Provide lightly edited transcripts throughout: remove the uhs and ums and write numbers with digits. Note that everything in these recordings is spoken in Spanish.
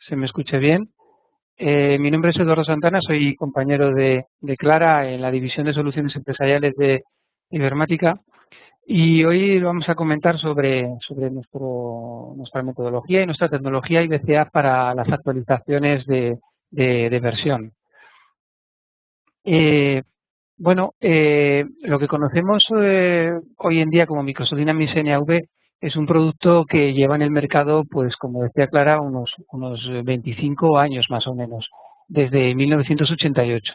se me escuche bien. Mi nombre es Eduardo Santana, soy compañero de Clara en la División de Soluciones Empresariales de Ibermática y hoy vamos a comentar sobre nuestra metodología y nuestra tecnología IBCA para las actualizaciones de versión. Lo que conocemos hoy en día como Microsoft Dynamics NAV es un producto que lleva en el mercado, pues como decía Clara, unos 25 años más o menos, desde 1988.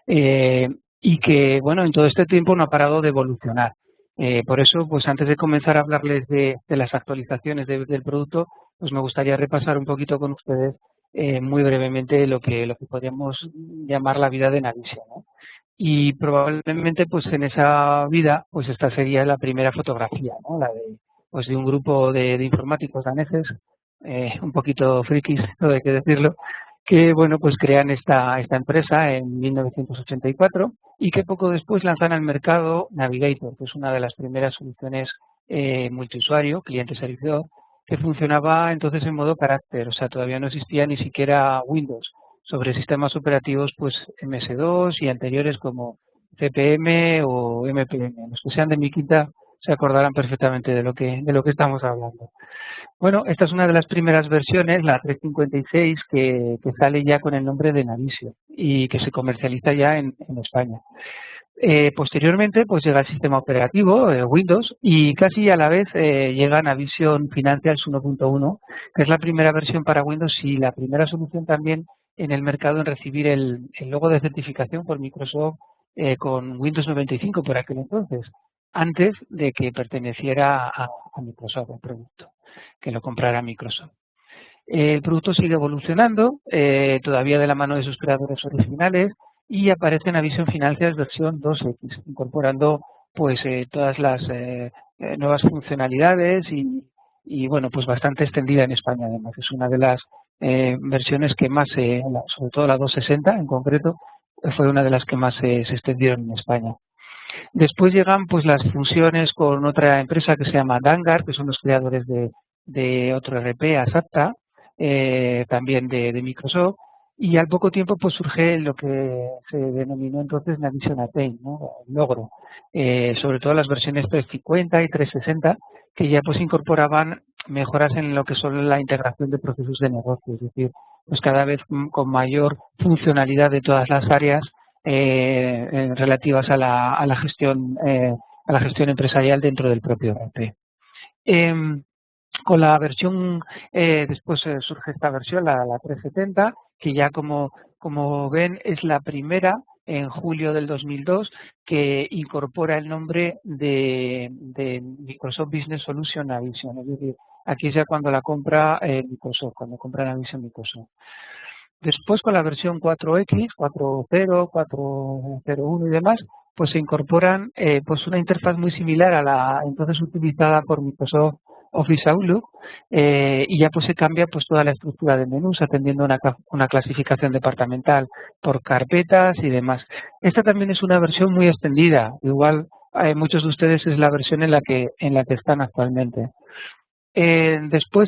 Y que, bueno, en todo este tiempo no ha parado de evolucionar. Por eso, pues antes de comenzar a hablarles de las actualizaciones del producto, pues me gustaría repasar un poquito con ustedes muy brevemente lo que podríamos llamar la vida de Navisio, ¿no? Y probablemente pues en esa vida pues esta sería la primera fotografía, ¿no? La de un grupo de informáticos daneses, un poquito frikis, todo hay que decirlo, que bueno pues crean esta empresa en 1984 y que poco después lanzan al mercado Navigator, que es una de las primeras soluciones multiusuario, cliente-servidor, que funcionaba entonces en modo carácter, o sea, todavía no existía ni siquiera Windows, sobre sistemas operativos pues MS2 y anteriores como CPM o MPM. Los que sean de mi quinta se acordarán perfectamente de lo que estamos hablando. Bueno, esta es una de las primeras versiones, la 356, que sale ya con el nombre de Navisio y que se comercializa ya en España. Posteriormente, pues llega el sistema operativo, Windows, y casi a la vez llega Navision Financials 1.1, que es la primera versión para Windows y la primera solución también en el mercado en recibir el logo de certificación por Microsoft con Windows 95 por aquel entonces, antes de que perteneciera a Microsoft el producto, que lo comprara Microsoft. El producto sigue evolucionando, todavía de la mano de sus creadores originales, y aparece en Navision Financials versión 2X, incorporando pues todas las nuevas funcionalidades y bueno, pues bastante extendida en España además. Es una de las versiones que más, sobre todo la 260 en concreto, fue una de las que más se extendieron en España. Después llegan pues las fusiones con otra empresa que se llama Dangar, que son los creadores de otro RP, Asapta, también de Microsoft, y al poco tiempo pues surge lo que se denominó entonces Navision Attain, ¿no? El logro, sobre todo las versiones 350 y 360, que ya pues incorporaban mejoras en lo que son la integración de procesos de negocio, es decir, pues cada vez con mayor funcionalidad de todas las áreas relativas a la gestión empresarial dentro del propio RP. Con la versión, después surge esta versión, la 370, que ya como ven es la primera en julio del 2002 que incorpora el nombre de Microsoft Business Solution Navision. Es decir, aquí es ya cuando la compra Microsoft, cuando compra Navision Microsoft. Después con la versión 4X, 4.0, 4.01 y demás, pues se incorporan pues una interfaz muy similar a la entonces utilizada por Microsoft Office Outlook y ya pues se cambia pues toda la estructura de menús atendiendo una clasificación departamental por carpetas y demás. Esta también es una versión muy extendida, igual muchos de ustedes es la versión en la que están actualmente. Después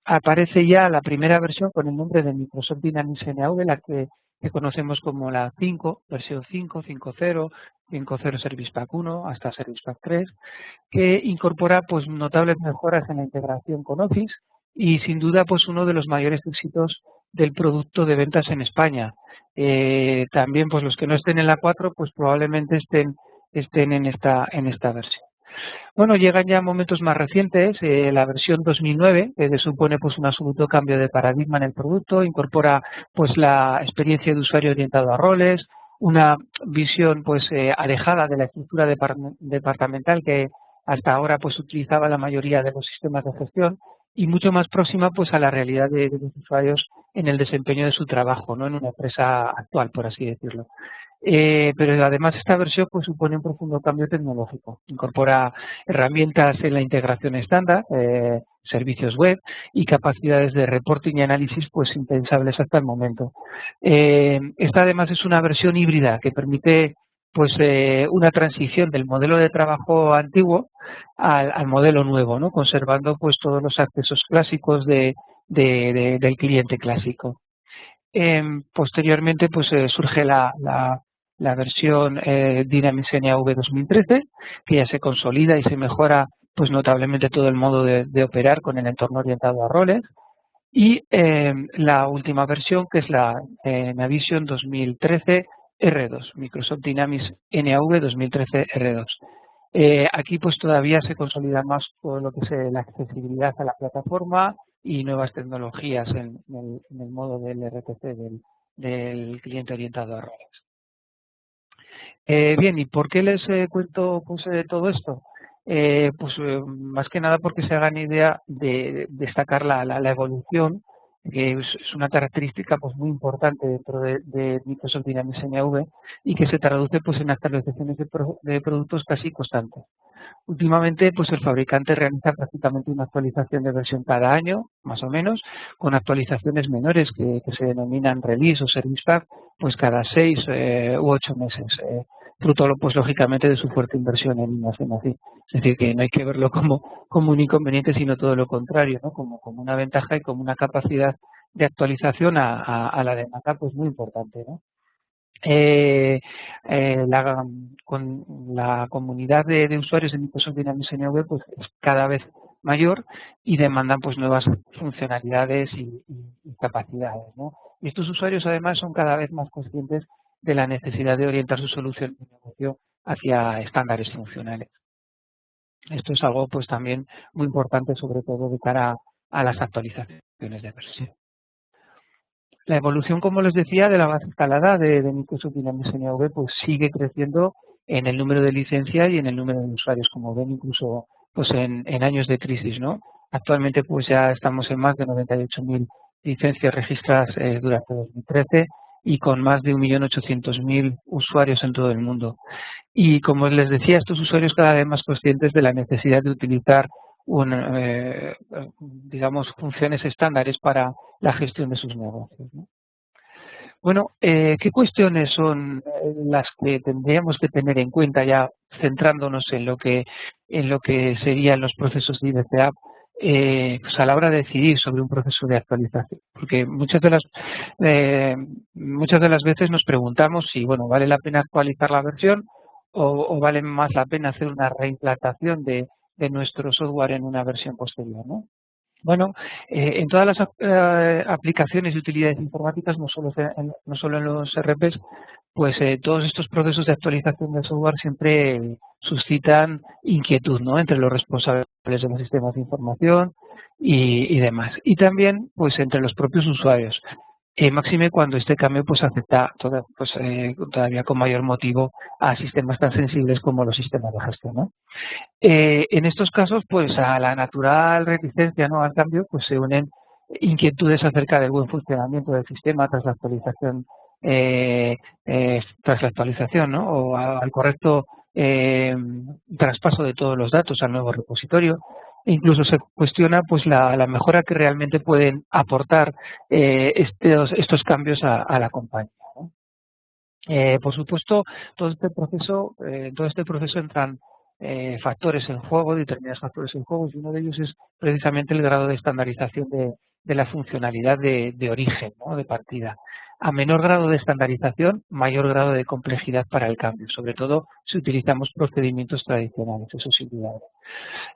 aparece ya la primera versión con el nombre de Microsoft Dynamics NAV, la que conocemos como la 5, versión 5, 5.0, 5.0 Service Pack 1 hasta Service Pack 3, que incorpora pues notables mejoras en la integración con Office y sin duda pues uno de los mayores éxitos del producto de ventas en España. También pues los que no estén en la 4 pues probablemente estén en esta versión. Bueno, llegan ya momentos más recientes, la versión 2009, que supone pues un absoluto cambio de paradigma en el producto, incorpora pues la experiencia de usuario orientado a roles, una visión pues alejada de la estructura departamental que hasta ahora pues utilizaba la mayoría de los sistemas de gestión y mucho más próxima pues a la realidad de los usuarios en el desempeño de su trabajo, no en una empresa actual, por así decirlo. Pero además esta versión pues supone un profundo cambio tecnológico. Incorpora herramientas en la integración estándar, servicios web y capacidades de reporting y análisis pues impensables hasta el momento. Esta además es una versión híbrida que permite pues una transición del modelo de trabajo antiguo al modelo nuevo, ¿no? Conservando pues todos los accesos clásicos de del cliente clásico. Posteriormente pues surge la versión Dynamics NAV 2013, que ya se consolida y se mejora pues notablemente todo el modo de operar con el entorno orientado a roles. Y la última versión, que es la Navision 2013 R2, Microsoft Dynamics NAV 2013 R2. Aquí pues todavía se consolida más todo lo que es la accesibilidad a la plataforma y nuevas tecnologías en el modo del RTC, del cliente orientado a roles. Bien, ¿y por qué les cuento pues, todo esto? Más que nada porque se hagan idea de destacar la evolución, que es una característica pues muy importante dentro de Microsoft Dynamics NAV y que se traduce pues en actualizaciones de productos casi constantes. Últimamente, pues el fabricante realiza prácticamente una actualización de versión cada año, más o menos, con actualizaciones menores que se denominan release o service pack, pues cada 6 u 8 meses. Fruto, pues lógicamente, de su fuerte inversión en innovación así. Es decir, que no hay que verlo como un inconveniente, sino todo lo contrario, ¿no? Como una ventaja y como una capacidad de actualización a la demanda, pues muy importante, ¿no? Con la comunidad de usuarios de Microsoft Dynamics NAV pues es cada vez mayor y demandan pues nuevas funcionalidades y capacidades, ¿no? Y estos usuarios además son cada vez más conscientes de la necesidad de orientar su solución de negocio hacia estándares funcionales. Esto es algo pues también muy importante, sobre todo de cara a las actualizaciones de versión. La evolución, como les decía, de la base instalada de Microsoft Dynamics NAV pues sigue creciendo en el número de licencias y en el número de usuarios, como ven, incluso pues en años de crisis, ¿no? Actualmente pues ya estamos en más de 98.000 licencias registradas durante 2013 y con más de 1.800.000 usuarios en todo el mundo. Y como les decía, estos usuarios cada vez más conscientes de la necesidad de utilizar digamos, funciones estándares para la gestión de sus negocios, ¿no? Bueno, ¿qué cuestiones son las que tendríamos que tener en cuenta ya centrándonos en lo que serían los procesos de IDCA pues a la hora de decidir sobre un proceso de actualización? Porque muchas de las veces nos preguntamos si bueno vale la pena actualizar la versión o vale más la pena hacer una reimplantación de nuestro software en una versión posterior, ¿no? Bueno, en todas las aplicaciones y utilidades informáticas, no solo en los RPs, pues todos estos procesos de actualización del software siempre suscitan inquietud, ¿no? Entre los responsables de los sistemas de información y demás. Y también, pues, entre los propios usuarios. Máxime cuando este cambio pues afecta todavía con mayor motivo a sistemas tan sensibles como los sistemas de gestión, ¿no? En estos casos, pues a la natural reticencia, ¿no?, al cambio, pues se unen inquietudes acerca del buen funcionamiento del sistema tras la actualización, ¿no?, o al correcto traspaso de todos los datos al nuevo repositorio. E incluso se cuestiona pues la mejora que realmente pueden aportar estos cambios a la compañía, ¿no? Por supuesto, todo este proceso entran factores en juego, determinados factores en juego, y uno de ellos es precisamente el grado de estandarización de la funcionalidad de origen, ¿no?, de partida. A menor grado de estandarización, mayor grado de complejidad para el cambio, sobre todo si utilizamos procedimientos tradicionales, eso sin duda.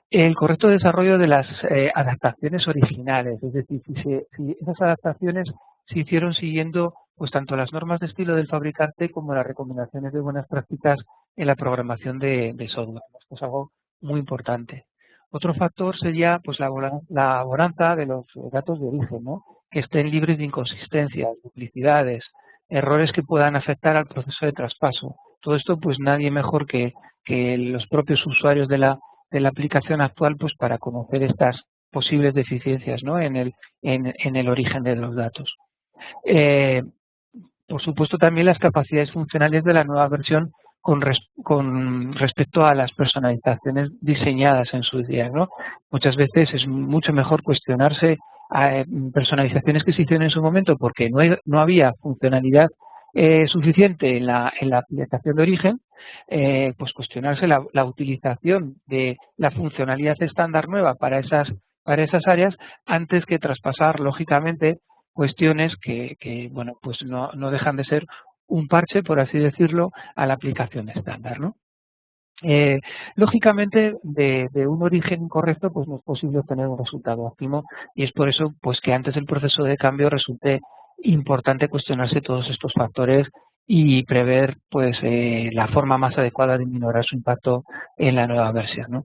El correcto desarrollo de las adaptaciones originales, es decir, si esas adaptaciones se hicieron siguiendo pues tanto las normas de estilo del fabricante como las recomendaciones de buenas prácticas en la programación de software. Esto es algo muy importante. Otro factor sería pues la bonanza de los datos de origen, ¿no?, que estén libres de inconsistencias, duplicidades, errores que puedan afectar al proceso de traspaso. Todo esto pues nadie mejor que los propios usuarios de la aplicación actual pues para conocer estas posibles deficiencias, ¿no?, en el origen de los datos. Por supuesto, también las capacidades funcionales de la nueva versión con respecto a las personalizaciones diseñadas en sus días, ¿no? Muchas veces es mucho mejor cuestionarse personalizaciones que se hicieron en su momento porque no había funcionalidad suficiente en la aplicación de origen, pues cuestionarse la utilización de la funcionalidad estándar nueva para esas para esas áreas antes que traspasar, lógicamente, cuestiones bueno, pues no dejan de ser un parche, por así decirlo, a la aplicación estándar, ¿no? Lógicamente, de un origen incorrecto, pues no es posible obtener un resultado óptimo, y es por eso pues que antes del proceso de cambio resulte importante cuestionarse todos estos factores y prever pues la forma más adecuada de minorar su impacto en la nueva versión, ¿no?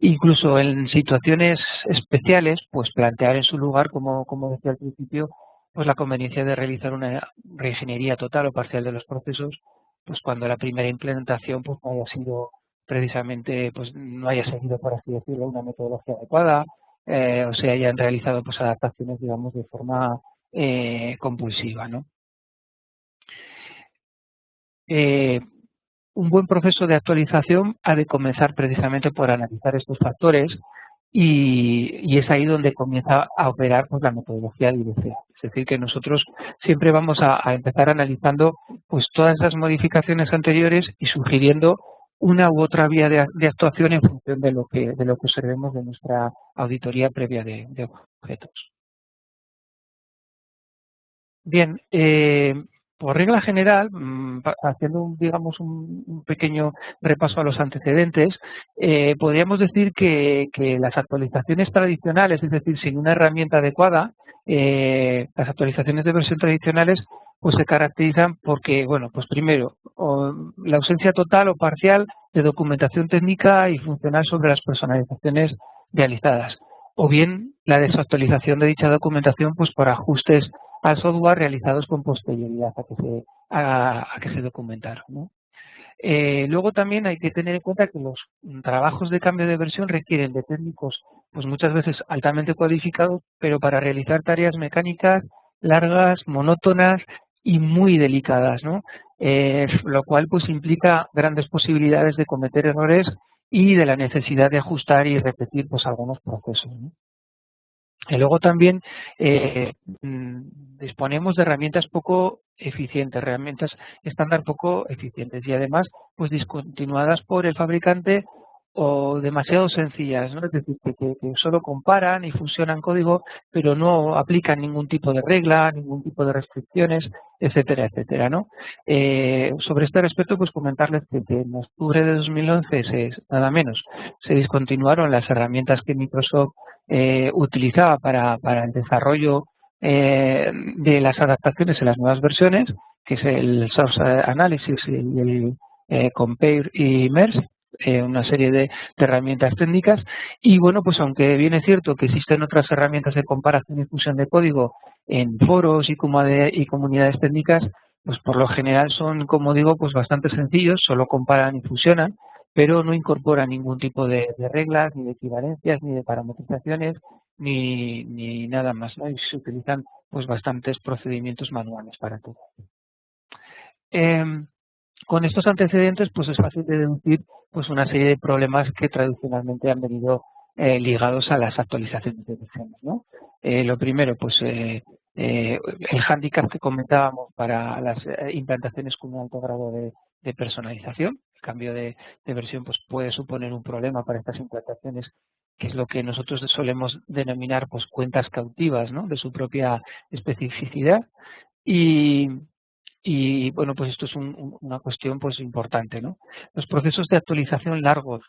Incluso en situaciones especiales, pues plantear en su lugar, como decía al principio, pues la conveniencia de realizar una reingeniería total o parcial de los procesos, pues cuando la primera implementación pues no haya sido precisamente pues no haya seguido, por así decirlo, una metodología adecuada, o se hayan realizado pues adaptaciones, digamos, de forma compulsiva, ¿no? Eh, un buen proceso de actualización ha de comenzar precisamente por analizar estos factores y es ahí donde comienza a operar pues, la metodología de IDCA. Es decir, que nosotros siempre vamos a empezar analizando pues todas esas modificaciones anteriores y sugiriendo una u otra vía de actuación en función de lo que observemos de nuestra auditoría previa de objetos. Bien, por regla general, haciendo digamos un pequeño repaso a los antecedentes, podríamos decir que las actualizaciones tradicionales, es decir, sin una herramienta adecuada, las actualizaciones de versión tradicionales pues se caracterizan porque, bueno, pues primero, la ausencia total o parcial de documentación técnica y funcional sobre las personalizaciones realizadas, o bien la desactualización de dicha documentación pues por ajustes al software realizados con posterioridad a que se documentaron, ¿no? Luego también hay que tener en cuenta que los trabajos de cambio de versión requieren de técnicos pues muchas veces altamente cualificados, pero para realizar tareas mecánicas largas, monótonas y muy delicadas, ¿no? Lo cual pues implica grandes posibilidades de cometer errores y de la necesidad de ajustar y repetir pues algunos procesos, ¿no? Y luego también disponemos de herramientas poco eficientes, herramientas estándar poco eficientes y además pues discontinuadas por el fabricante o demasiado sencillas, ¿no? Es decir, que solo comparan y fusionan código, pero no aplican ningún tipo de regla, ningún tipo de restricciones, etcétera, etcétera, ¿no? Sobre este respecto, pues comentarles que en octubre de 2011, nada menos, se discontinuaron las herramientas que Microsoft utilizaba para el desarrollo de las adaptaciones en las nuevas versiones, que es el Source Analysis y el Compare y Merge, una serie de herramientas técnicas. Y bueno, pues aunque bien es cierto que existen otras herramientas de comparación y fusión de código en foros y comunidades técnicas, pues por lo general son, como digo, pues bastante sencillos, solo comparan y fusionan, pero no incorpora ningún tipo de reglas, ni de equivalencias, ni de parametrizaciones, ni nada más, ¿no? Y se utilizan pues bastantes procedimientos manuales para todo. Con estos antecedentes pues es fácil de deducir pues una serie de problemas que tradicionalmente han venido ligados a las actualizaciones de versiones, ¿no? Lo primero, pues el hándicap que comentábamos para las implantaciones con un alto grado de personalización. El cambio de versión pues puede suponer un problema para estas implantaciones, que es lo que nosotros solemos denominar pues cuentas cautivas, ¿no? De su propia especificidad. Y bueno, pues esto es una cuestión pues importante, ¿no? Los procesos de actualización largos,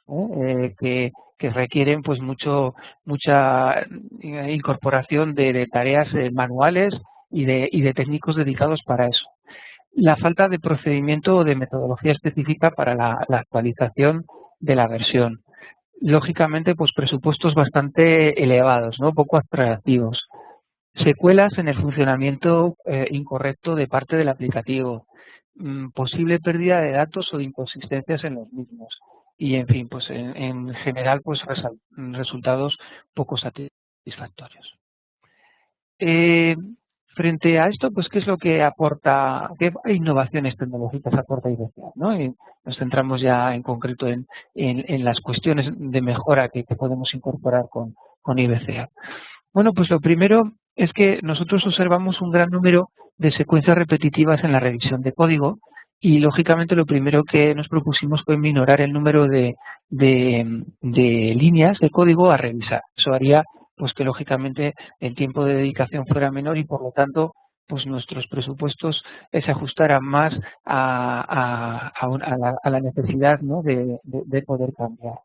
que requieren pues mucha incorporación de tareas manuales y de técnicos dedicados para eso. La falta de procedimiento o de metodología específica para la actualización de la versión. Lógicamente, pues presupuestos bastante elevados, ¿no? Poco atractivos. Secuelas en el funcionamiento incorrecto de parte del aplicativo, posible pérdida de datos o de inconsistencias en los mismos y, en fin, pues en general, pues resultados poco satisfactorios. Frente a esto, pues, ¿qué es lo que aporta, qué innovaciones tecnológicas aporta IDCA, ¿no? Y nos centramos ya en concreto en las cuestiones de mejora que podemos incorporar con IDCA. Bueno, pues lo primero es que nosotros observamos un gran número de secuencias repetitivas en la revisión de código y, lógicamente, lo primero que nos propusimos fue minorar el número de líneas de código a revisar. Eso haría pues que lógicamente el tiempo de dedicación fuera menor y por lo tanto pues nuestros presupuestos se ajustaran más a la necesidad, ¿no?, de poder cambiar.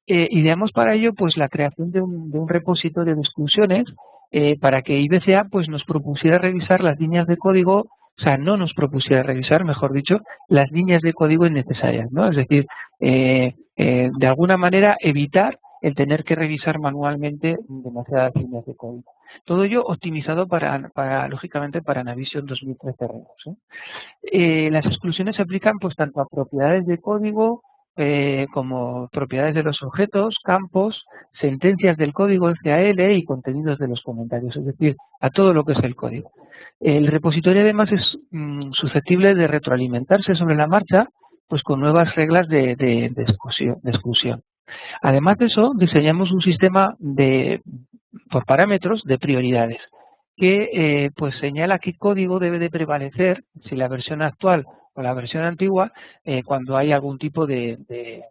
Ideamos para ello pues la creación de un repositorio de exclusiones para que IBCA pues nos propusiera revisar las líneas de código, o sea, no nos propusiera revisar, mejor dicho, las líneas de código innecesarias, ¿no? Es decir, de alguna manera evitar el tener que revisar manualmente demasiadas líneas de código. Todo ello optimizado lógicamente, para Navision 2013 Redux. Las exclusiones se aplican pues tanto a propiedades de código como propiedades de los objetos, campos, sentencias del código FAL y contenidos de los comentarios, es decir, a todo lo que es el código. El repositorio además es susceptible de retroalimentarse sobre la marcha pues con nuevas reglas de exclusión. Además de eso, diseñamos un sistema por parámetros de prioridades que pues señala qué código debe de prevalecer, si la versión actual o la versión antigua, cuando hay algún tipo de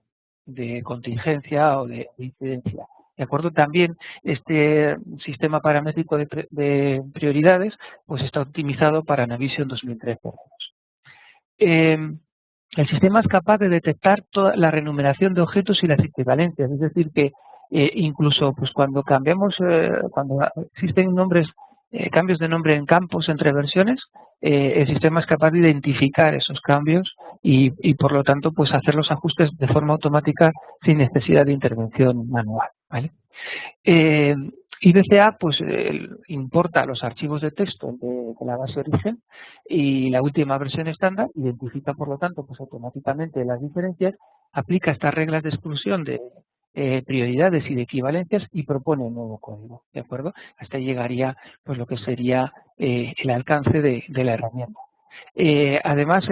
contingencia o de incidencia. ¿De acuerdo? También este sistema paramétrico de prioridades pues está optimizado para Navision 2013. El sistema es capaz de detectar toda la renumeración de objetos y las equivalencias, es decir que incluso pues cuando existen cambios de nombre en campos entre versiones, el sistema es capaz de identificar esos cambios y por lo tanto pues hacer los ajustes de forma automática sin necesidad de intervención manual, ¿vale? IBCA pues importa los archivos de texto de la base origen y la última versión estándar identifica por lo tanto pues automáticamente las diferencias, aplica estas reglas de exclusión de prioridades y de equivalencias y propone un nuevo código, ¿de acuerdo? Hasta ahí llegaría pues lo que sería el alcance de la herramienta. Además,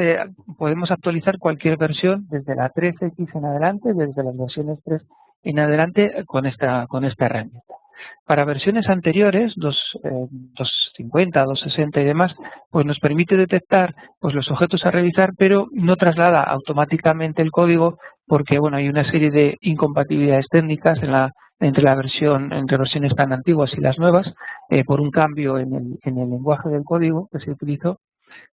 podemos actualizar cualquier versión desde la 3X en adelante, desde las versiones 3 en adelante con esta herramienta. Para versiones anteriores, 250, 260 y demás, pues nos permite detectar pues los objetos a revisar, pero no traslada automáticamente el código porque bueno, hay una serie de incompatibilidades técnicas entre versiones tan antiguas y las nuevas, por un cambio en el lenguaje del código que se utilizó,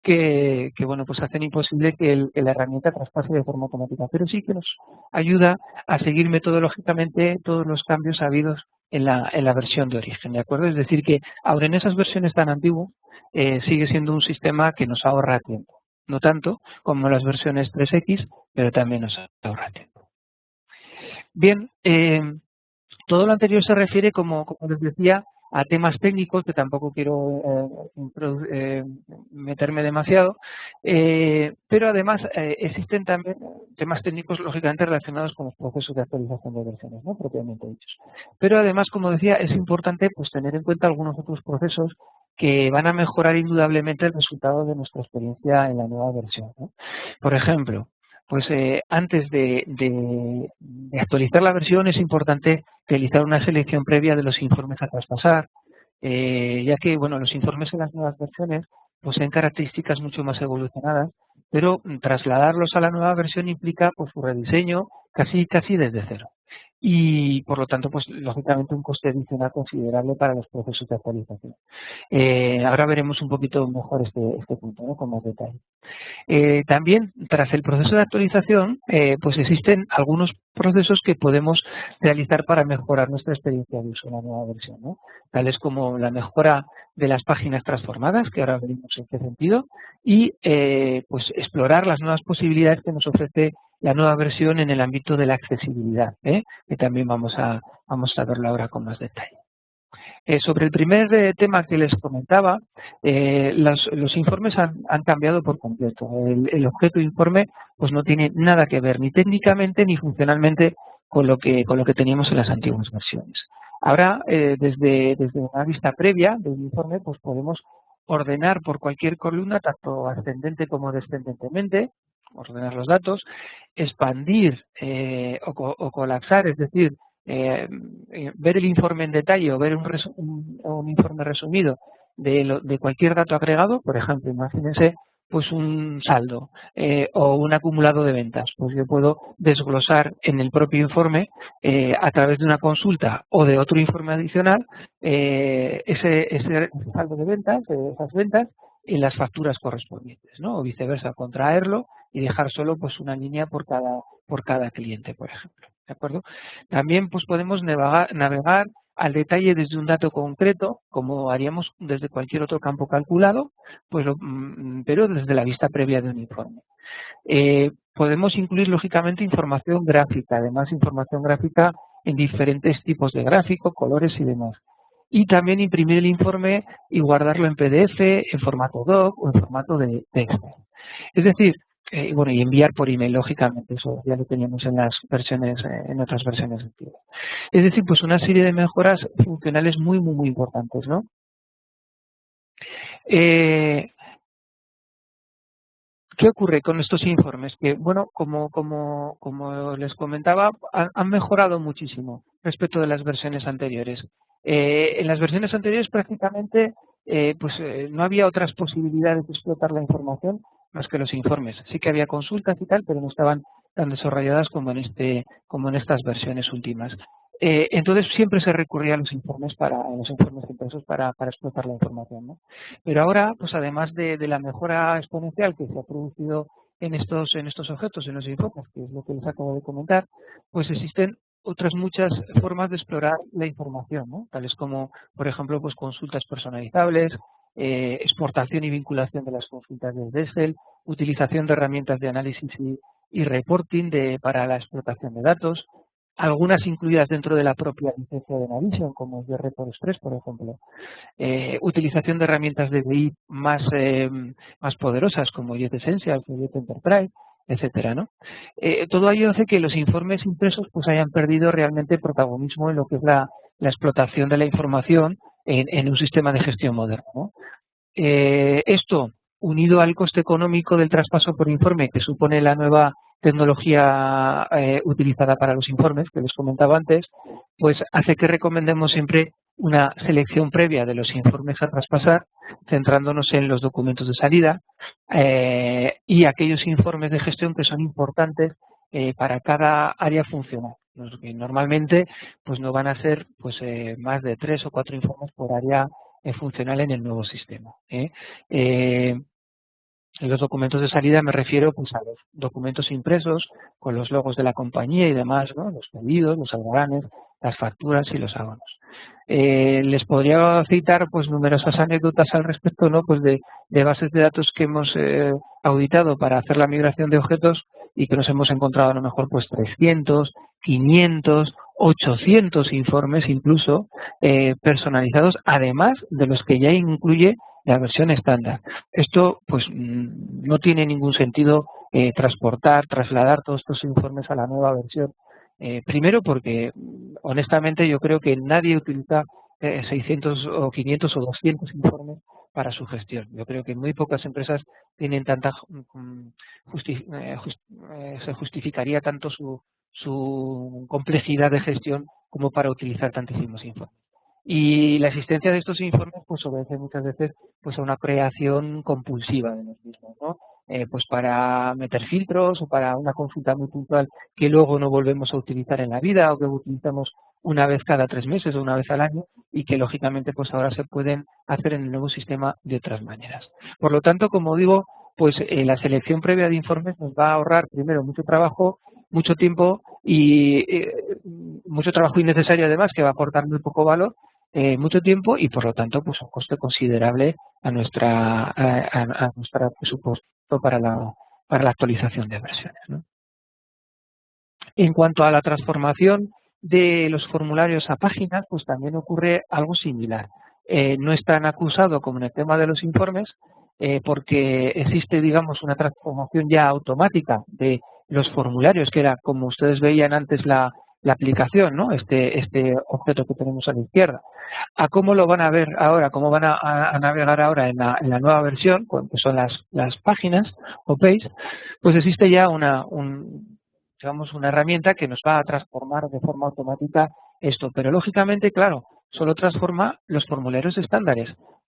que bueno, pues hacen imposible que la herramienta traspase de forma automática, pero sí que nos ayuda a seguir metodológicamente todos los cambios habidos en la versión de origen, ¿de acuerdo? Es decir que ahora en esas versiones tan antiguas sigue siendo un sistema que nos ahorra tiempo, no tanto como las versiones 3X, pero también nos ahorra tiempo. Bien, todo lo anterior se refiere, como les decía, a temas técnicos que tampoco quiero meterme demasiado, pero además existen también temas técnicos lógicamente relacionados con los procesos de actualización de versiones, ¿no?, propiamente dichos. Pero además, como decía, es importante pues tener en cuenta algunos otros procesos que van a mejorar indudablemente el resultado de nuestra experiencia en la nueva versión, ¿no? Por ejemplo, pues antes de actualizar la versión es importante realizar una selección previa de los informes a traspasar, ya que bueno, los informes en las nuevas versiones poseen características mucho más evolucionadas, pero trasladarlos a la nueva versión implica pues su rediseño casi desde cero. Y por lo tanto, pues lógicamente un coste adicional considerable para los procesos de actualización. Ahora veremos un poquito mejor este punto, ¿no?, con más detalle. También, tras el proceso de actualización, pues existen algunos procesos que podemos realizar para mejorar nuestra experiencia de uso en la nueva versión, ¿no?, tales como la mejora de las páginas transformadas, que ahora veremos en qué sentido, y pues explorar las nuevas posibilidades que nos ofrece la nueva versión en el ámbito de la accesibilidad, que también vamos a verlo ahora con más detalle. Sobre el primer tema que les comentaba, los informes han cambiado por completo. El objeto de informe pues no tiene nada que ver ni técnicamente ni funcionalmente con lo que teníamos en las antiguas versiones. Ahora, desde una vista previa del informe, pues podemos ordenar por cualquier columna, tanto ascendente como descendentemente, ordenar los datos, expandir o colapsar, es decir, ver el informe en detalle o ver un informe resumido de cualquier dato agregado. Por ejemplo, imagínense pues un saldo o un acumulado de ventas. Pues yo puedo desglosar en el propio informe a través de una consulta o de otro informe adicional ese saldo de ventas, esas ventas, en las facturas correspondientes, ¿no? O viceversa, contraerlo y dejar solo pues una línea por cada cliente, por ejemplo. ¿De acuerdo? También pues podemos navegar al detalle desde un dato concreto, como haríamos desde cualquier otro campo calculado, pues pero desde la vista previa de un informe. Podemos incluir, lógicamente, información gráfica, además información gráfica en diferentes tipos de gráfico, colores y demás. Y también imprimir el informe y guardarlo en PDF, en formato doc o en formato de Excel. Es decir, bueno, y enviar por email, lógicamente, eso ya lo teníamos en las versiones, en otras versiones antiguas. Es decir, pues una serie de mejoras funcionales muy importantes, ¿no? ¿Qué ocurre con estos informes? Que, bueno, como les comentaba, han mejorado muchísimo respecto de las versiones anteriores. En las versiones anteriores prácticamente no había otras posibilidades de explotar la información más que los informes. Sí que había consultas y tal, pero no estaban tan desarrolladas como en estas versiones últimas. Entonces siempre se recurría a los informes impresos para explotar la información, ¿no? Pero ahora, pues además de la mejora exponencial que se ha producido en estos objetos, en los informes, que es lo que les acabo de comentar, pues existen otras muchas formas de explorar la información, ¿no? Tales como, por ejemplo, pues consultas personalizables, exportación y vinculación de las consultas desde Excel, utilización de herramientas de análisis y reporting para la explotación de datos, algunas incluidas dentro de la propia licencia de Navision, como es de Report Express, por ejemplo. Utilización de herramientas de BI más poderosas como Jet Essentials o Jet Enterprise, etcétera, ¿no? Todo ello hace que los informes impresos pues hayan perdido realmente protagonismo en lo que es la explotación de la información en un sistema de gestión moderno, ¿no? Esto, unido al coste económico del traspaso por informe que supone la nueva tecnología utilizada para los informes, que les comentaba antes, pues hace que recomendemos siempre una selección previa de los informes a traspasar, centrándonos en los documentos de salida y aquellos informes de gestión que son importantes para cada área funcional. Que normalmente pues no van a ser más de 3 o 4 informes por área funcional en el nuevo sistema. En los documentos de salida me refiero pues a los documentos impresos con los logos de la compañía y demás, ¿no? Los pedidos, los algoranes, las facturas y los abonos. Les podría citar pues numerosas anécdotas al respecto, ¿no? Pues de bases de datos que hemos auditado para hacer la migración de objetos y que nos hemos encontrado a lo mejor pues 300, 500, 800 informes incluso personalizados, además de los que ya incluye la versión estándar. Esto pues no tiene ningún sentido trasladar todos estos informes a la nueva versión. Primero porque honestamente yo creo que nadie utiliza 600 o 500 o 200 informes para su gestión. Yo creo que muy pocas empresas tienen tanta se justificaría tanto su complejidad de gestión como para utilizar tantísimos informes. Y la existencia de estos informes pues obedece muchas veces pues a una creación compulsiva de los mismos, ¿no? Pues para meter filtros o para una consulta muy puntual que luego no volvemos a utilizar en la vida o que utilizamos una vez cada 3 meses o una vez al año y que lógicamente pues ahora se pueden hacer en el nuevo sistema de otras maneras. Por lo tanto, como digo, pues la selección previa de informes nos va a ahorrar primero mucho trabajo, mucho tiempo y mucho trabajo innecesario además que va a aportar muy poco valor, mucho tiempo y por lo tanto pues un coste considerable a nuestra presupuesto para la actualización de versiones, ¿no? En cuanto a la transformación de los formularios a páginas, pues también ocurre algo similar. No es tan acusado como en el tema de los informes, porque existe, digamos, una transformación ya automática de los formularios, que era, como ustedes veían antes, la aplicación, ¿no? Este objeto que tenemos a la izquierda. ¿A cómo lo van a ver ahora? ¿Cómo van a navegar ahora en la nueva versión, que son las páginas o page? Pues existe ya digamos, una herramienta que nos va a transformar de forma automática esto. Pero lógicamente, claro, solo transforma los formularios estándares.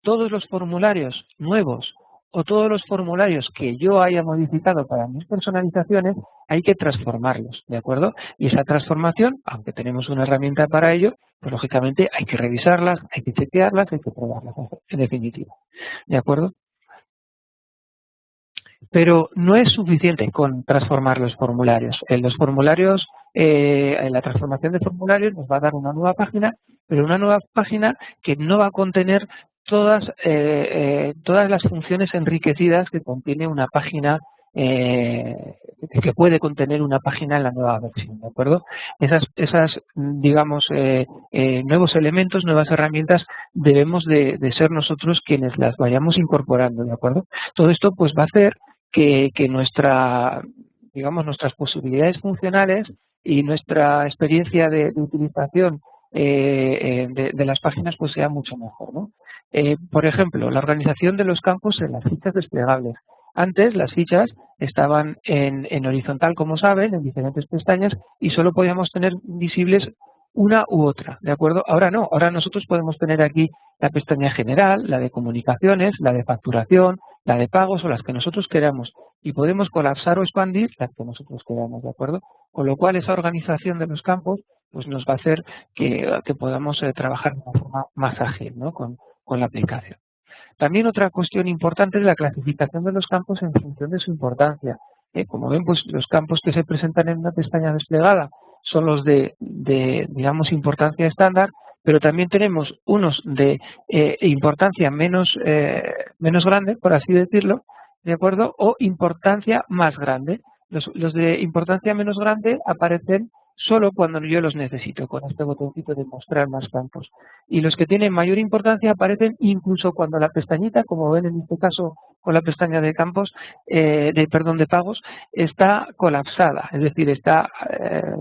Todos los formularios nuevos o todos los formularios que yo haya modificado para mis personalizaciones, hay que transformarlos, ¿de acuerdo? Y esa transformación, aunque tenemos una herramienta para ello, pues lógicamente hay que revisarlas, hay que chequearlas, hay que probarlas, en definitiva, ¿de acuerdo? Pero no es suficiente con transformar los formularios. En la transformación de formularios nos va a dar una nueva página, pero una nueva página que no va a contener todas las funciones enriquecidas que contiene una página, que puede contener una página en la nueva versión, ¿de acuerdo? Digamos, nuevos elementos, nuevas herramientas, debemos de ser nosotros quienes las vayamos incorporando, ¿de acuerdo? Todo esto pues va a hacer que nuestras posibilidades funcionales y nuestra experiencia de utilización de las páginas pues sea mucho mejor, ¿no? Por ejemplo, la organización de los campos en las fichas desplegables. Antes las fichas estaban en horizontal, como saben, en diferentes pestañas y solo podíamos tener visibles una u otra, ¿de acuerdo? Ahora no, ahora nosotros podemos tener aquí la pestaña general, la de comunicaciones, la de facturación, la de pagos o las que nosotros queramos y podemos colapsar o expandir las que nosotros queramos, ¿de acuerdo? Con lo cual esa organización de los campos pues nos va a hacer que podamos trabajar de una forma más ágil, ¿no? con la aplicación. También otra cuestión importante es la clasificación de los campos en función de su importancia. Como ven, pues los campos que se presentan en una pestaña desplegada son los digamos, importancia estándar, pero también tenemos unos de importancia menos grande, por así decirlo, ¿de acuerdo? O importancia más grande. Los de importancia menos grande aparecen solo cuando yo los necesito, con este botoncito de mostrar más campos. Y los que tienen mayor importancia aparecen incluso cuando la pestañita, como ven en este caso con la pestaña de campos, de pagos, está colapsada, es decir, está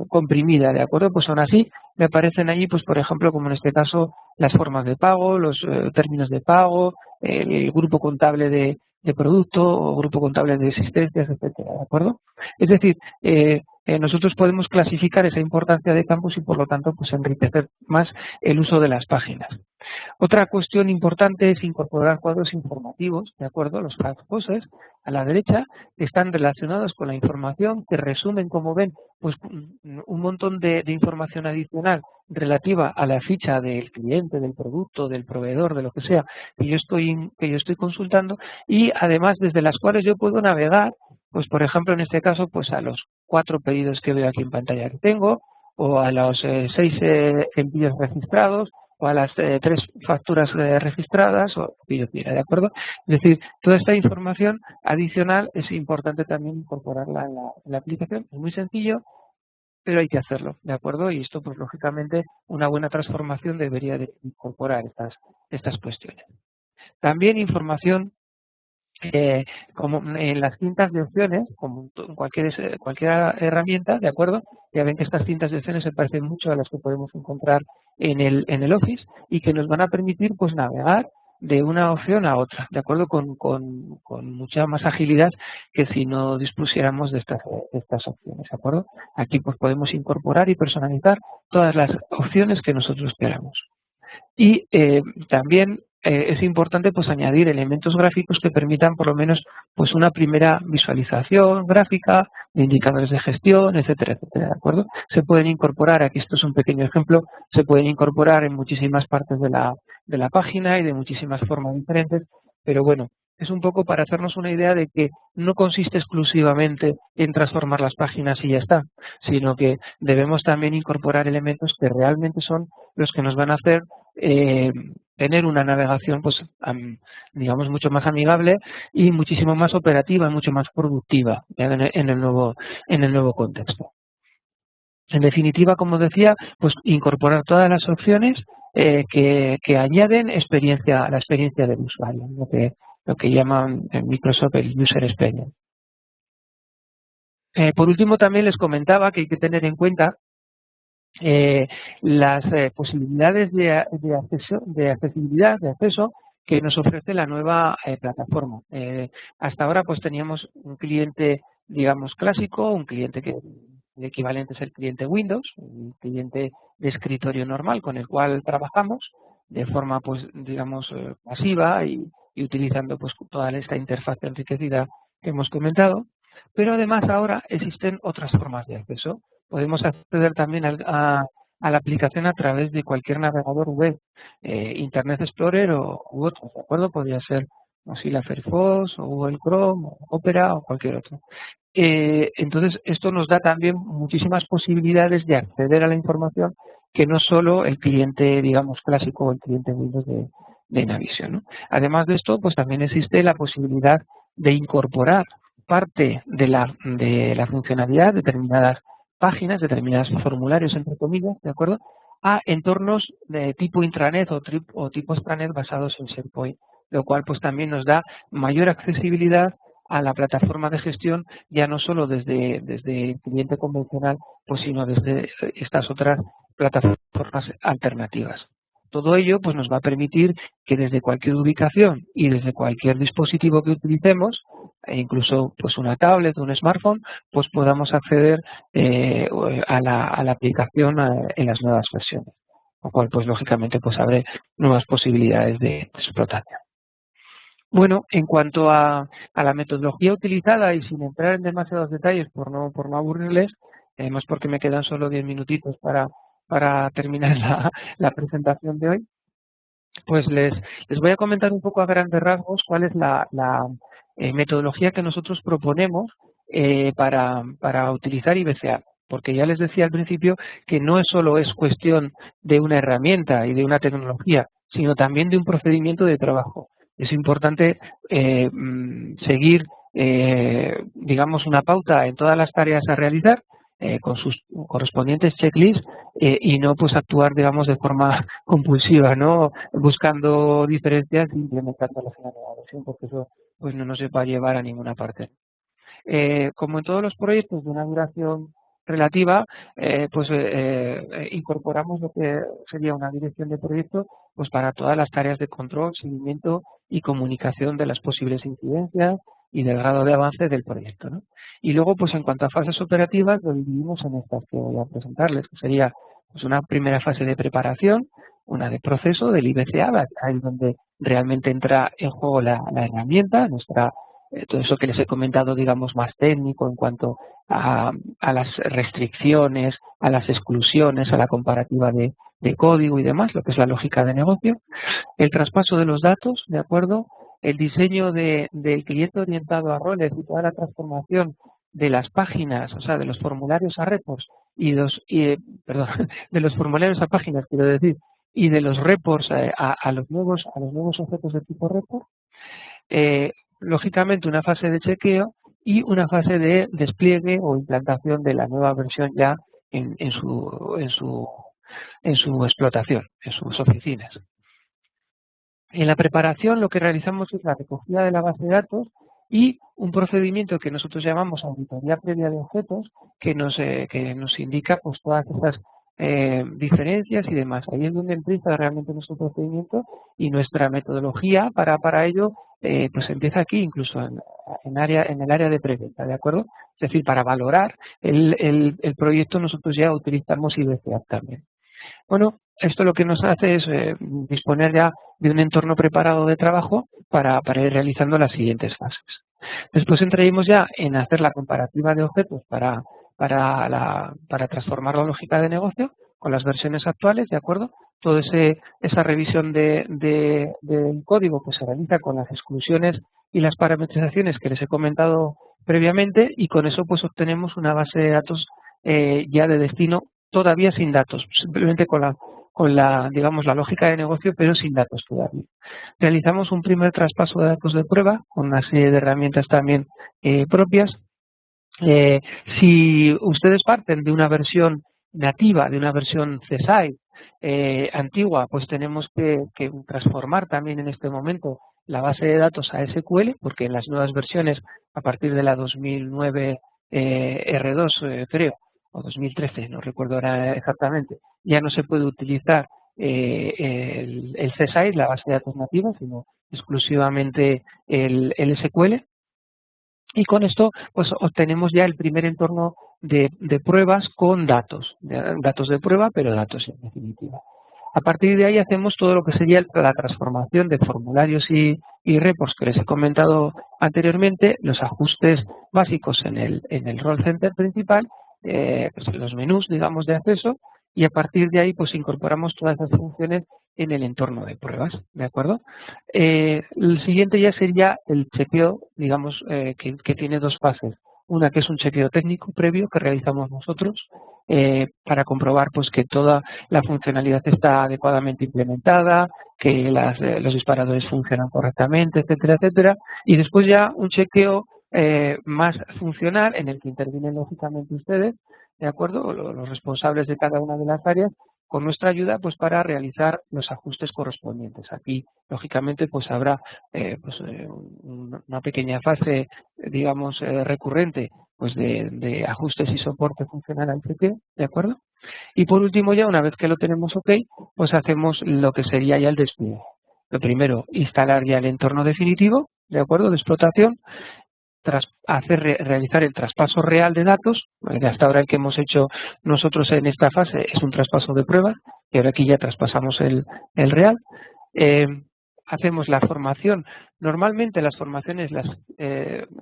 comprimida, ¿de acuerdo? Pues aún así me aparecen allí, pues por ejemplo, como en este caso, las formas de pago, los términos de pago, el grupo contable de producto o grupo contable de existencias, etcétera, ¿de acuerdo? Es decir, nosotros podemos clasificar esa importancia de campos y por lo tanto pues enriquecer más el uso de las páginas. Otra cuestión importante es incorporar cuadros informativos, ¿de acuerdo? Los fact poses a la derecha que están relacionados con la información, que resumen, como ven, pues un montón de información adicional relativa a la ficha del cliente, del producto, del proveedor, de lo que sea que yo estoy consultando y además desde las cuales yo puedo navegar, pues por ejemplo en este caso pues a los 4 pedidos que veo aquí en pantalla que tengo o a los 6 envíos registrados o a las 3 facturas registradas o que yo quiera, ¿de acuerdo? Es decir, toda esta información adicional es importante también incorporarla en la aplicación. Es muy sencillo, pero hay que hacerlo, ¿de acuerdo? Y esto, pues lógicamente, una buena transformación debería de incorporar estas cuestiones. También información como en las cintas de opciones, como en cualquier herramienta, ¿de acuerdo? Ya ven que estas cintas de opciones se parecen mucho a las que podemos encontrar en el Office y que nos van a permitir pues navegar de una opción a otra, ¿de acuerdo? Con mucha más agilidad que si no dispusiéramos de estas opciones, ¿de acuerdo? Aquí pues podemos incorporar y personalizar todas las opciones que nosotros queramos. Y también es importante pues añadir elementos gráficos que permitan por lo menos pues una primera visualización gráfica de indicadores de gestión, etcétera, etcétera, ¿de acuerdo? Se pueden incorporar, aquí esto es un pequeño ejemplo, se pueden incorporar en muchísimas partes de la página y de muchísimas formas diferentes, pero bueno, es un poco para hacernos una idea de que no consiste exclusivamente en transformar las páginas y ya está, sino que debemos también incorporar elementos que realmente son los que nos van a hacer tener una navegación pues digamos mucho más amigable y muchísimo más operativa, mucho más productiva en el nuevo contexto. En definitiva, como decía, pues incorporar todas las opciones que añaden la experiencia del usuario, lo que llaman en Microsoft el User Experience. Por último, también les comentaba que hay que tener en cuenta las posibilidades de accesibilidad, de acceso que nos ofrece la nueva plataforma. Hasta ahora pues teníamos un cliente, digamos, clásico, un cliente que el equivalente es el cliente Windows, un cliente de escritorio normal con el cual trabajamos de forma, pues, digamos, masiva y y utilizando pues toda esta interfaz enriquecida que hemos comentado. Pero además ahora existen otras formas de acceso. Podemos acceder también a la aplicación a través de cualquier navegador web, Internet Explorer u otros, ¿de acuerdo? Podría ser Mozilla Firefox o Google Chrome, o Opera o cualquier otro. Entonces, esto nos da también muchísimas posibilidades de acceder a la información que no solo el cliente, digamos, clásico o el cliente Windows de Navision, ¿no? Además de esto, pues también existe la posibilidad de incorporar parte de la funcionalidad, determinadas páginas, determinados formularios, entre comillas, ¿de acuerdo?, a entornos de tipo intranet o tipo extranet basados en SharePoint, lo cual pues también nos da mayor accesibilidad a la plataforma de gestión, ya no solo desde el cliente convencional, pues sino desde estas otras plataformas alternativas. Todo ello pues nos va a permitir que desde cualquier ubicación y desde cualquier dispositivo que utilicemos, e incluso pues una tablet o un smartphone, pues podamos acceder a la aplicación en las nuevas versiones, lo cual pues lógicamente pues abre nuevas posibilidades de explotación. Bueno, en cuanto a la metodología utilizada y sin entrar en demasiados detalles por no aburrirles, además porque me quedan solo 10 minutitos para terminar la presentación de hoy, pues les voy a comentar un poco a grandes rasgos cuál es la metodología que nosotros proponemos para utilizar IBCA. Porque ya les decía al principio que no solo es cuestión de una herramienta y de una tecnología, sino también de un procedimiento de trabajo. Es importante seguir, digamos, una pauta en todas las tareas a realizar, con sus correspondientes checklists, y no pues actuar, digamos, de forma compulsiva, ¿no?, buscando diferencias e implementándolas en la nueva versión, porque eso pues no nos va a llevar a ninguna parte. Como en todos los proyectos de una duración relativa, incorporamos lo que sería una dirección de proyecto pues para todas las tareas de control, seguimiento y comunicación de las posibles incidencias y del grado de avance del proyecto, ¿no? Y luego, pues en cuanto a fases operativas, lo dividimos en estas que voy a presentarles, que sería pues una primera fase de preparación, una de proceso del IBCA, ahí donde realmente entra en juego la herramienta, todo eso que les he comentado, digamos, más técnico en cuanto a las restricciones, a las exclusiones, a la comparativa de código y demás, lo que es la lógica de negocio, el traspaso de los datos, ¿de acuerdo?, el diseño del cliente orientado a roles y toda la transformación de las páginas, o sea, de los formularios a reports de los formularios a páginas, quiero decir, y de los reports a los nuevos objetos de tipo report. Lógicamente una fase de chequeo y una fase de despliegue o implantación de la nueva versión ya en su explotación, en sus oficinas. En la preparación lo que realizamos es la recogida de la base de datos y un procedimiento que nosotros llamamos auditoría previa de objetos que nos indica pues todas estas diferencias y demás. Ahí es donde empieza realmente nuestro procedimiento y nuestra metodología para ello pues empieza aquí, incluso en el área de preventa, ¿de acuerdo? Es decir, para valorar el proyecto nosotros ya utilizamos IBCA también. Bueno, esto lo que nos hace es disponer ya de un entorno preparado de trabajo para ir realizando las siguientes fases. Después entraremos ya en hacer la comparativa de objetos para transformar la lógica de negocio con las versiones actuales, ¿de acuerdo? Toda esa revisión del código pues se realiza con las exclusiones y las parametrizaciones que les he comentado previamente, y con eso pues obtenemos una base de datos ya de destino, todavía sin datos, simplemente con la digamos la lógica de negocio, pero sin datos todavía. Realizamos un primer traspaso de datos de prueba con una serie de herramientas también propias. Si ustedes parten de una versión nativa, de una versión CSI antigua, pues tenemos que transformar también en este momento la base de datos a SQL, porque en las nuevas versiones, a partir de la 2009 R2 creo, o 2013, no recuerdo ahora exactamente, ya no se puede utilizar el CSI, la base de datos nativa, sino exclusivamente el SQL. Y con esto pues obtenemos ya el primer entorno de pruebas con datos de prueba, pero datos en definitiva. A partir de ahí hacemos todo lo que sería la transformación de formularios y reports que les he comentado anteriormente, los ajustes básicos en el role center principal, pues los menús, digamos, de acceso, y a partir de ahí pues incorporamos todas las funciones en el entorno de pruebas, ¿de acuerdo? El siguiente ya sería el chequeo, digamos, que tiene dos fases. Una que es un chequeo técnico previo que realizamos nosotros para comprobar pues que toda la funcionalidad está adecuadamente implementada, que los disparadores funcionan correctamente, etcétera, etcétera. Y después ya un chequeo más funcional en el que intervienen lógicamente ustedes, ¿de acuerdo? Los responsables de cada una de las áreas, con nuestra ayuda pues para realizar los ajustes correspondientes. Aquí, lógicamente, pues habrá una pequeña fase, digamos, recurrente pues de ajustes y soporte funcional al chequeo, ¿de acuerdo? Y por último ya, una vez que lo tenemos ok, pues hacemos lo que sería ya el despliegue. Lo primero, instalar ya el entorno definitivo, ¿de acuerdo?, de explotación, realizar el traspaso real de datos. Hasta ahora el que hemos hecho nosotros en esta fase es un traspaso de pruebas y ahora aquí ya traspasamos el real. Hacemos la formación. Normalmente las formaciones las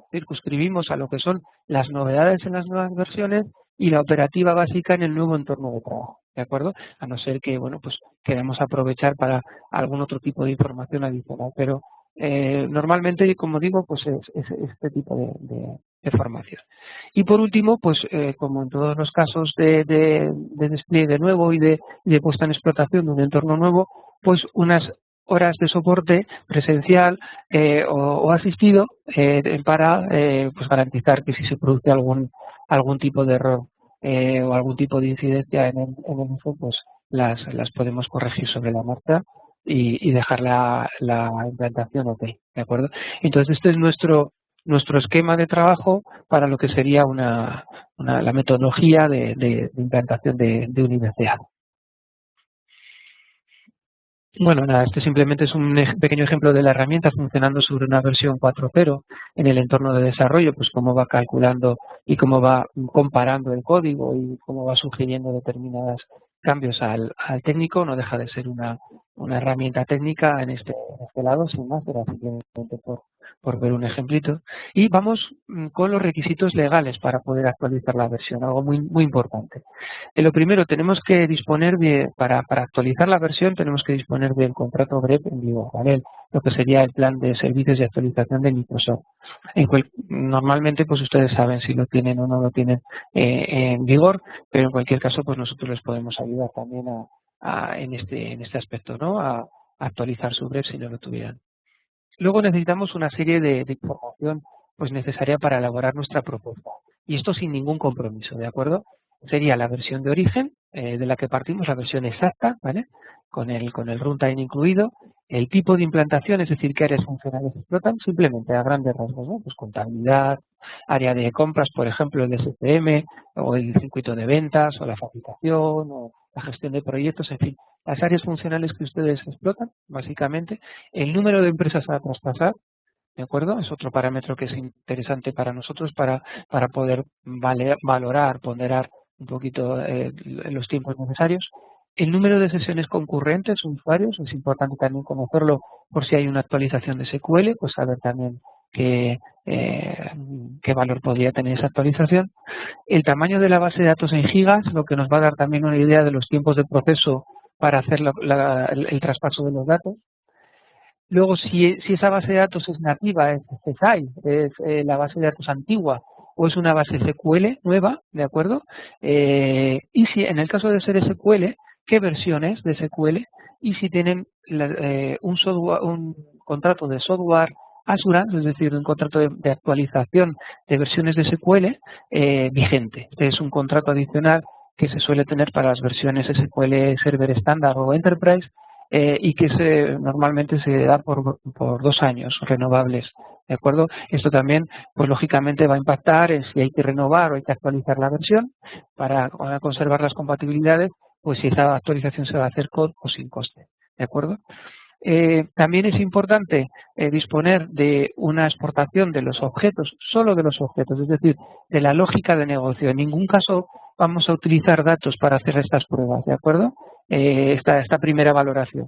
circunscribimos a lo que son las novedades en las nuevas versiones y la operativa básica en el nuevo entorno de trabajo, ¿de acuerdo? A no ser que, bueno, pues queramos aprovechar para algún otro tipo de información adicional, pero normalmente, como digo, pues es este tipo de formación. Y por último, pues como en todos los casos de despliegue nuevo y de puesta en explotación de un entorno nuevo, pues unas horas de soporte presencial o asistido para pues garantizar que si se produce algún tipo de error o algún tipo de incidencia en el uso, pues las podemos corregir sobre la marcha y dejar la implantación ok, ¿de acuerdo? Entonces este es nuestro esquema de trabajo para lo que sería la metodología de implantación de universidad. Bueno, nada, este simplemente es un pequeño ejemplo de la herramienta funcionando sobre una versión 4.0 en el entorno de desarrollo, pues cómo va calculando y cómo va comparando el código y cómo va sugiriendo determinados cambios al técnico. No deja de ser una herramienta técnica en este lado, sin más, era simplemente por ver un ejemplito. Y vamos con los requisitos legales para poder actualizar la versión, algo muy importante. Lo primero, tenemos que disponer para actualizar la versión, tenemos que disponer del contrato BREP en vigor, ¿vale? Lo que sería el plan de servicios de actualización de Microsoft. Normalmente, pues ustedes saben si lo tienen o no lo tienen en vigor, pero en cualquier caso, pues nosotros les podemos ayudar también en este aspecto, ¿no? A actualizar su BREP si no lo tuvieran. Luego necesitamos una serie de información pues necesaria para elaborar nuestra propuesta. Y esto sin ningún compromiso, ¿de acuerdo? Sería la versión de origen de la que partimos, la versión exacta, ¿vale? Con el runtime incluido, el tipo de implantación, es decir, qué áreas funcionales explotan, simplemente a grandes rasgos, ¿no? Pues contabilidad, área de compras, por ejemplo, el SCM, o el circuito de ventas, o la fabricación, o la gestión de proyectos, en fin, las áreas funcionales que ustedes explotan, básicamente, el número de empresas a traspasar, ¿de acuerdo? Es otro parámetro que es interesante para nosotros para poder valorar, ponderar un poquito los tiempos necesarios. El número de sesiones concurrentes, usuarios, es importante también conocerlo por si hay una actualización de SQL, pues saber también qué valor podría tener esa actualización. El tamaño de la base de datos en gigas, lo que nos va a dar también una idea de los tiempos de proceso para hacer el traspaso de los datos. Luego, si esa base de datos es nativa, es CSI, es la base de datos antigua o es una base SQL nueva, ¿de acuerdo? Y si en el caso de ser SQL, ¿qué versiones de SQL? Y si tienen un contrato de software assurance, es decir, un contrato de actualización de versiones de SQL vigente. Este es un contrato adicional que se suele tener para las versiones SQL Server Standard o Enterprise, y que normalmente se da por 2 años renovables, ¿de acuerdo? Esto también, pues lógicamente va a impactar en si hay que renovar o hay que actualizar la versión para conservar las compatibilidades, pues si esa actualización se va a hacer con o sin coste, ¿de acuerdo? También es importante disponer de una exportación de los objetos, solo de los objetos, es decir, de la lógica de negocio. En ningún caso vamos a utilizar datos para hacer estas pruebas, ¿de acuerdo? esta primera valoración.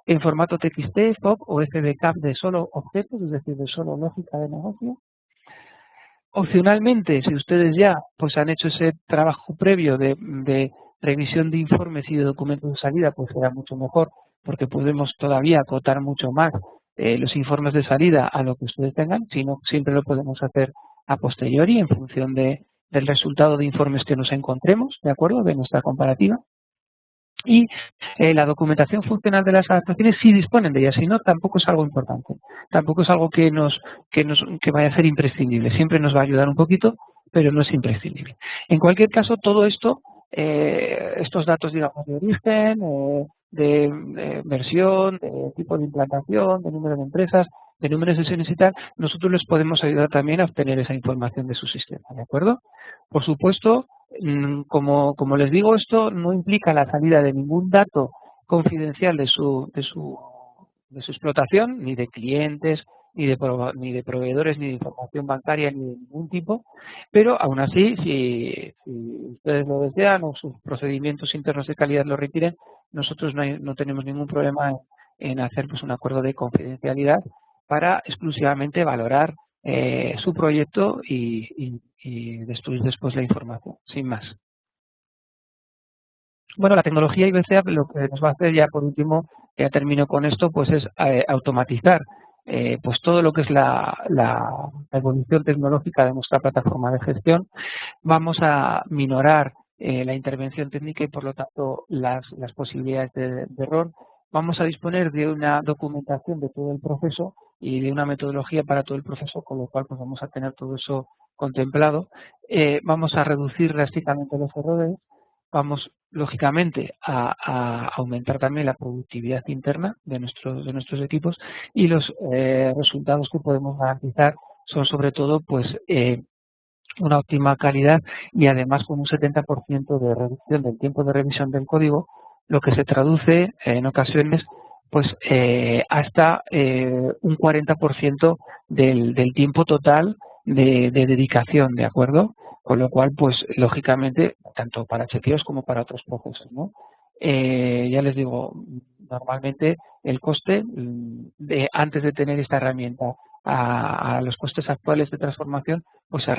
En formato TXT, FOB o FBCAP de solo objetos, es decir, de solo lógica de negocio. Opcionalmente, si ustedes ya pues han hecho ese trabajo previo de revisión de informes y de documentos de salida, pues será mucho mejor, porque podemos todavía acotar mucho más los informes de salida a lo que ustedes tengan, sino siempre lo podemos hacer a posteriori en función del resultado de informes que nos encontremos, ¿de acuerdo?, de nuestra comparativa. Y la documentación funcional de las adaptaciones sí disponen de ella, si no, tampoco es algo importante. Tampoco es algo que vaya a ser imprescindible. Siempre nos va a ayudar un poquito, pero no es imprescindible. En cualquier caso, todo esto, estos datos, digamos, de origen, de versión, de tipo de implantación, de número de empresas, de número de sesiones y tal, nosotros les podemos ayudar también a obtener esa información de su sistema, ¿de acuerdo? Por supuesto, como les digo, esto no implica la salida de ningún dato confidencial de su explotación, ni de clientes, ni de proveedores, ni de información bancaria, ni de ningún tipo, pero aún así, si ustedes lo desean o sus procedimientos internos de calidad lo requieren, nosotros no tenemos ningún problema en hacer pues un acuerdo de confidencialidad para exclusivamente valorar su proyecto y destruir después la información, sin más. Bueno, la tecnología IBCA lo que nos va a hacer ya por último, ya termino con esto, pues es automatizar pues todo lo que es la evolución tecnológica de nuestra plataforma de gestión. Vamos a minorar la intervención técnica y por lo tanto las posibilidades de error. Vamos a disponer de una documentación de todo el proceso y de una metodología para todo el proceso, con lo cual pues vamos a tener todo eso contemplado. Vamos a reducir drásticamente los errores. Vamos, lógicamente, a aumentar también la productividad interna de nuestros equipos y los resultados que podemos garantizar son sobre todo pues una óptima calidad y además con un 70% de reducción del tiempo de revisión del código, lo que se traduce en ocasiones pues hasta un 40% del tiempo total de dedicación, ¿de acuerdo? Con lo cual, pues lógicamente, tanto para chequeos como para otros procesos, ¿no? Ya les digo, normalmente el coste antes de tener esta herramienta a los costes actuales de transformación, pues se